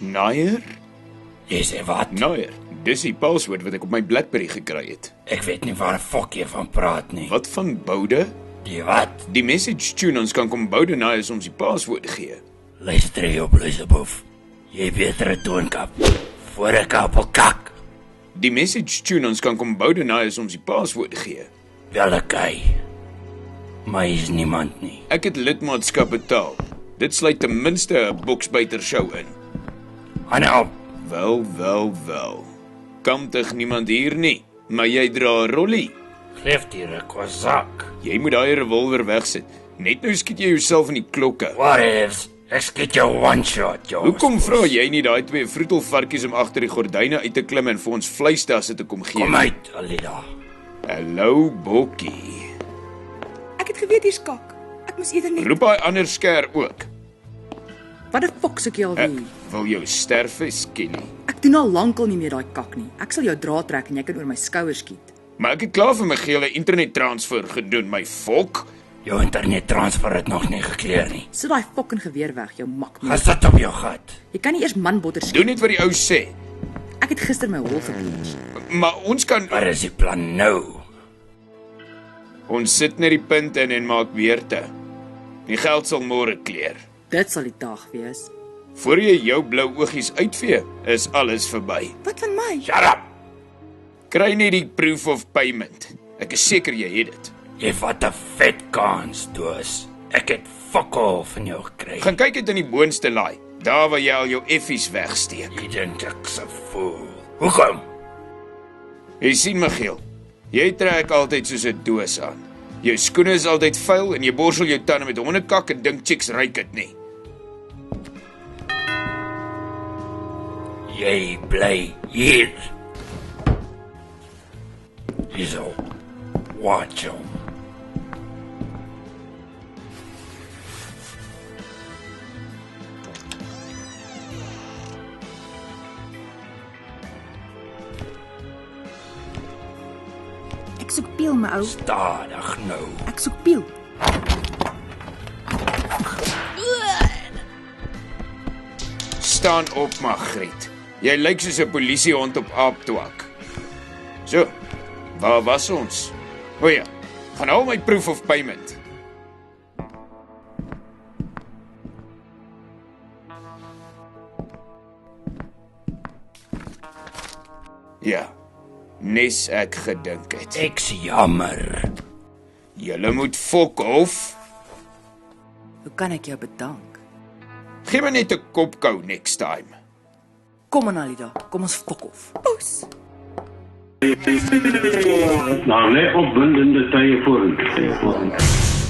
Nair? Jy sê wat? Nair. Dis die paswoord wat ek op my BlackBerry gekry het. Ek weet nie waar fok jy van praat nie. Wat van Boude? Die wat? Die message tune ons kan kom Boude Nair ons die paswoord gee. Luister jy op, Luiseboef. Jy beter 'n toonkap voor 'n kapelkak. Die message tune ons kan kom Boude Nair ons die paswoord gee. Welke? Maar is niemand nie. Ek het lidmaatskap betaal. Dit sluit ten minste 'n boksbyter show in. Anop. Wel. Kamtig niemand hier nie, maar jy dra 'n rollie. Geef die rekwazak. Jy moet daai revolver wegsit. Net nou skiet jy jouself in die klokke. What ifs? Ek skiet jou one shot, jou. Hoekom vra jy nie daai twee vroetelvarkies om agter die gordyne uit te klim en vir ons vleistasse te kom gee? Kom uit, Alida. Hallo, Bokkie. Ek het geweet hier's kak. Ek moes eerder net... Roep daai ander sker ook. Wat 'n fok soek jy Ek alweer? wil jou sterwe, Skelly. Ek doen al lankal nie meer daai kak nie. Ek sal jou draad trek en jy kan oor my skouers skiet. Maar ek het klaar vir my gele internettransfer gedoen, my fok. Jou internettransfer het nog nie gekleer nie. Sit daai fucking geweer weg, jou mak. Gaan sit op jou gat. Jy kan nie eers manbotter skiet. Doen net wat die ou sê. Ek het gister my hol gebleach. Maar ons kan... Wat is die plan nou? Ons sit net die punt in en maak weerte. Die geld sal môre kleer. Dit sal die dag wees. Voor jy jou blou oogies uitvee, is alles verby. Wat van my? Shut up! Kry net die proof of payment. Ek is seker jy het dit. Jy vat 'n vet kans, Doos. Ek het fuck all van jou gekry. Gaan kyk dit in die boonste laai. Daar waar jy al jou effies wegsteek. Jy dink ek's 'n fool. Hoekom? Jy sien, Michiel, jy trek altyd soos 'n doos aan. Jou skoene is altyd vuil en jy borsel jou tande met hondekak en dink chicks ruik dit nie. Jy bly hier. Hierso. Watch hom. Ek soek peel, my ou. Stadig nou. Ek soek peel. Staan op, Magriet. Jy lyk soos 'n polisiehond op aaptwak. So, waar was ons? O ja, gaan al my proof of payment. Ja, nes ek gedink het. Ek's jammer. Julle moet fok of. Hoe kan ek jou bedank? Gee my net 'n kopkou next time. Kom aan, Alida. Kom ons fok of. Pos. Nou, net opwindende tye vorentoe.